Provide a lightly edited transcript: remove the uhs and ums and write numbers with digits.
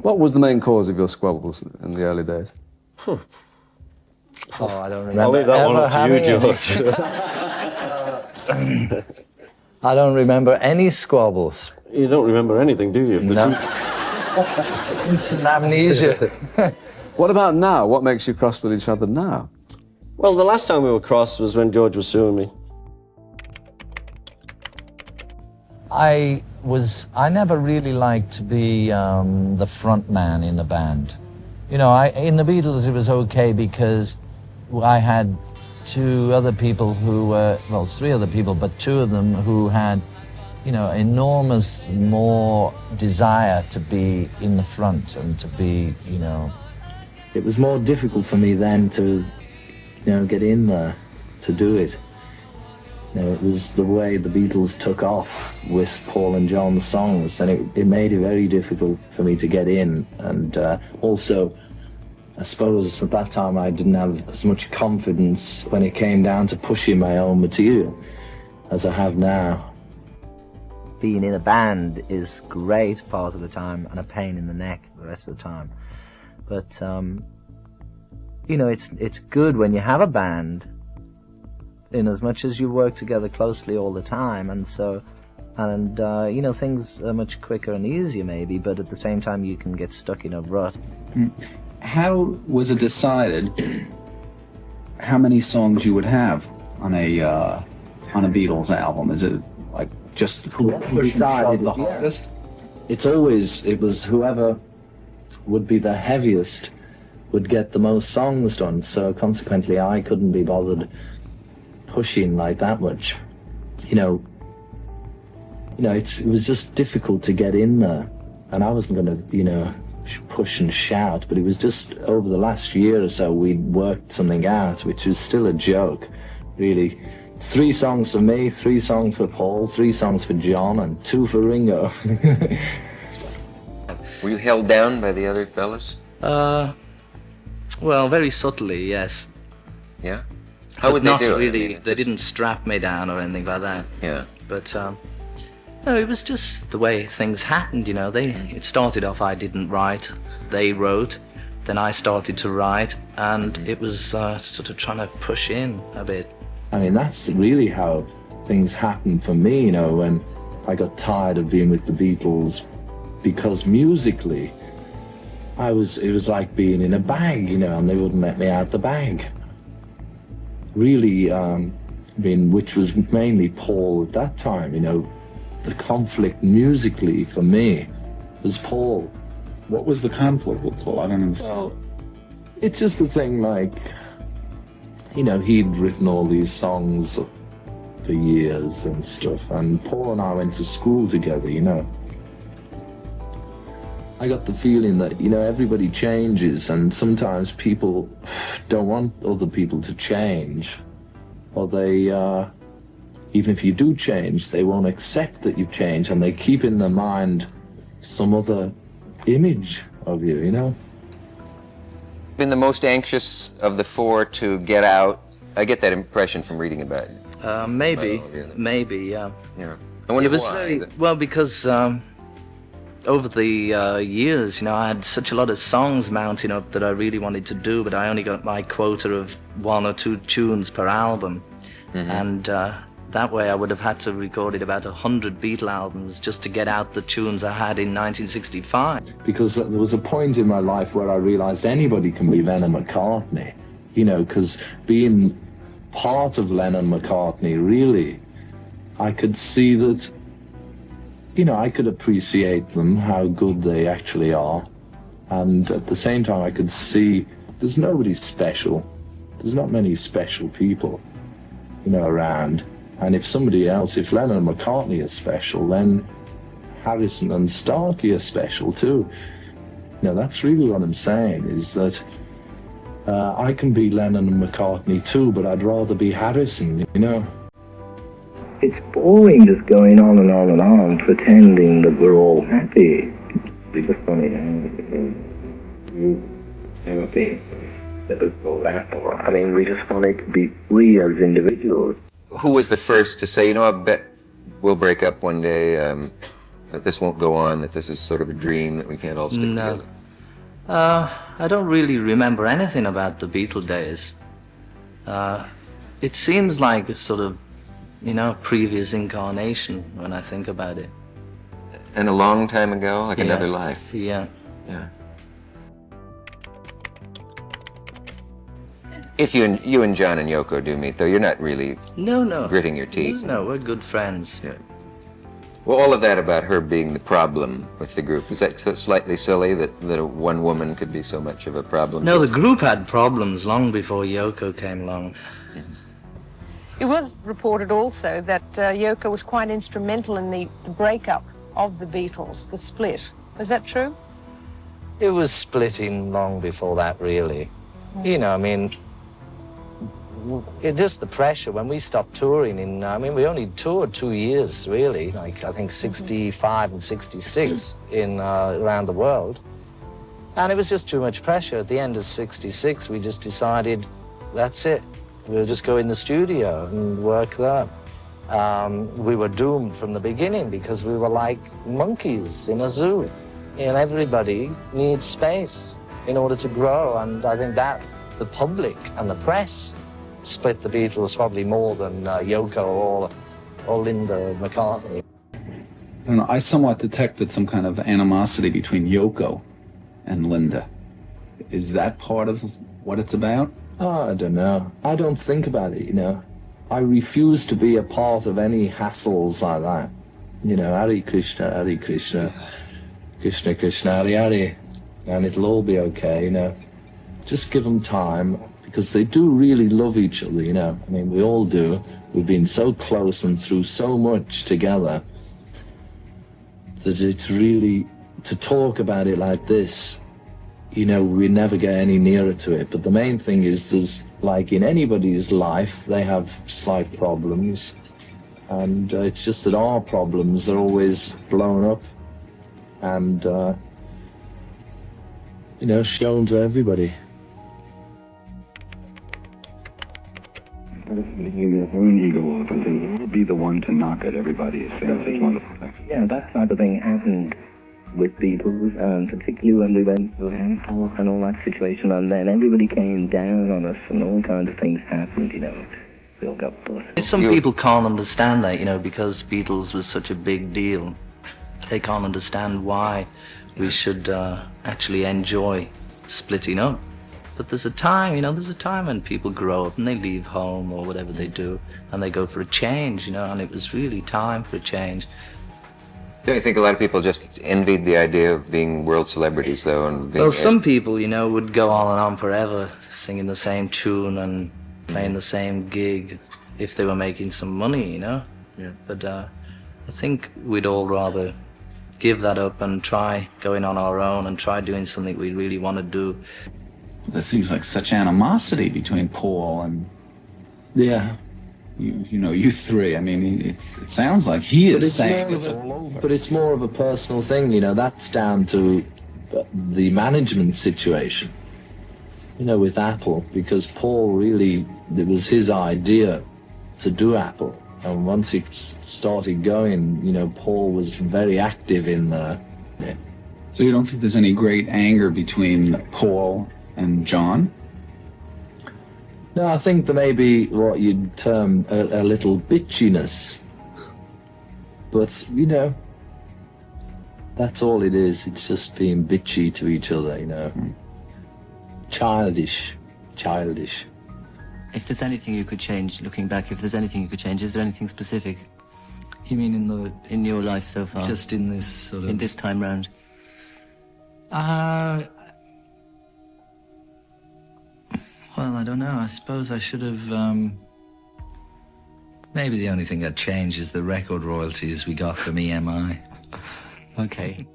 What was the main cause of your squabbles in the early days? Oh, I don't remember. I'll leave that one up to you, George. I don't remember any squabbles. You don't remember anything, do you? No. It's an amnesia. What about now? What makes you cross with each other now? Well, the last time we were cross was when George was suing me. I never really liked to be the front man in the band. You know, in the Beatles it was okay because I had two other people who were, well, three other people, but two of them who had, you know, enormous more desire to be in the front and to be, you know. It was more difficult for me then to, you know, get in there, to do it. You know, it was the way the Beatles took off with Paul and John's songs, and it made it very difficult for me to get in. And also, I suppose at that time I didn't have as much confidence when it came down to pushing my own material as I have now. Being in a band is great part of the time and a pain in the neck the rest of the time. But, you know, it's good when you have a band, in as much as you work together closely all the time, and so, and you know, things are much quicker and easier maybe, but at the same time you can get stuck in a rut. How was it decided how many songs you would have on a Beatles album? Is it like just whoever decided the hardest? It was whoever would be the heaviest would get the most songs done, so consequently I couldn't be bothered pushing like that much. You know, it was just difficult to get in there, and I wasn't going to, you know, push and shout, but it was just over the last year or so we'd worked something out, which was still a joke, really. 3 songs for me, 3 songs for Paul, 3 songs for John, and 2 for Ringo. Were you held down by the other fellas? Well, very subtly, yes. Yeah? How would they do it? Not really. I mean, they didn't strap me down or anything like that. Yeah. But no, it was just the way things happened. You know, it started off. I didn't write. They wrote. Then I started to write, and it was sort of trying to push in a bit. I mean, that's really how things happened for me. You know, when I got tired of being with the Beatles, because musically, it was like being in a bag, you know, and they wouldn't let me out the bag. Really, I mean, which was mainly Paul at that time, you know. The conflict musically for me was Paul. What was the conflict with Paul? I don't understand. Well, it's just the thing, like, you know, he'd written all these songs for years and stuff, and Paul and I went to school together, you know. I got the feeling that, you know, everybody changes, and sometimes people don't want other people to change, or they, even if you do change, they won't accept that you've changed, and they keep in their mind some other image of you, you know? Been the most anxious of the 4 to get out? I get that impression from reading about you. Maybe, yeah. Yeah. I wonder it was why. Well, because over the years, you know, I had such a lot of songs mounting up that I really wanted to do, but I only got my quota of 1 or 2 tunes per album. And that way I would have had to record about 100 Beatle albums just to get out the tunes I had in 1965. Because there was a point in my life where I realized anybody can be Lennon-McCartney, you know, because being part of Lennon-McCartney, really, I could see that, you know, I could appreciate them, how good they actually are, and at the same time I could see there's nobody special. There's not many special people, you know, around. And if somebody else, if Lennon and McCartney are special, then Harrison and Starkey are special too. You know, that's really what I'm saying, is that I can be Lennon and McCartney too, but I'd rather be Harrison, you know. It's boring just going on and on and on, pretending that we're all happy. It's funny. I mean, we just wanted to be free as individuals. Who was the first to say, you know, I bet we'll break up one day? That this won't go on, that this is sort of a dream, that we can't all stick together? I don't really remember anything about the Beatle days. It seems like a sort of, you know, previous incarnation when I think about it. And a long time ago, like Yeah. another life. Yeah. Yeah. If you and John and Yoko do meet, though, you're not really No. gritting your teeth. No, we're good friends. Yeah. Well, all of that about her being the problem with the group, is that slightly silly that one woman could be so much of a problem? No, the group had problems long before Yoko came along. It was reported also that Yoko was quite instrumental in the breakup of the Beatles, the split. Is that true? It was splitting long before that, really. You know, I mean, just the pressure when we stopped touring we only toured 2 years, really, like I think 65 and 66 around the world. And it was just too much pressure. At the end of 66, we just decided, that's it. We'll just go in the studio and work there. We were doomed from the beginning because we were like monkeys in a zoo. And everybody needs space in order to grow. And I think that the public and the press split the Beatles probably more than Yoko or Linda McCartney. I don't know, I somewhat detected some kind of animosity between Yoko and Linda. Is that part of what it's about? Oh, I don't know. I don't think about it, you know. I refuse to be a part of any hassles like that. You know, Hare Krishna, Krishna Krishna, Hare Hare, and it'll all be okay, you know. Just give them time, because they do really love each other, you know. I mean, we all do. We've been so close and through so much together that it's really, to talk about it like this, you know, we never get any nearer to it. But the main thing is, there's, like in anybody's life, they have slight problems. And it's just that our problems are always blown up and, you know, shown to everybody. Your own ego off and then be the one to knock at everybody as soon as it's wonderful things. Yeah, that type of thing happened with Beatles, particularly when we went to Paul and all that situation, and then everybody came down on us and all kinds of things happened, you know. We all got busted. Some people can't understand that, you know, because Beatles was such a big deal. They can't understand why we should actually enjoy splitting up. But there's a time, you know, there's a time when people grow up and they leave home or whatever they do, and they go for a change, you know, and it was really time for a change. Don't you think a lot of people just envied the idea of being world celebrities, though? And being, Well, some people, you know, would go on forever, singing the same tune and playing the same gig if they were making some money, you know? Yeah. But I think we'd all rather give that up and try going on our own and try doing something we really want to do. There seems like such animosity between Paul and, Yeah. you know, you three. I mean, it sounds like he is saying it's all over. But it's more of a personal thing, you know. That's down to the management situation, you know, with Apple, because Paul really, it was his idea to do Apple. And once it started going, you know, Paul was very active in there. Yeah. So you don't think there's any great anger between Paul and John? No, I think there may be what you'd term a little bitchiness. But, you know, that's all it is. It's just being bitchy to each other, you know. Childish. If there's anything you could change, looking back, if there's anything you could change, is there anything specific? You mean In your life so far? just in this sort of... In this time round? Well, I don't know. I suppose I should have... Maybe the only thing I'd change is the record royalties we got from EMI. Okay.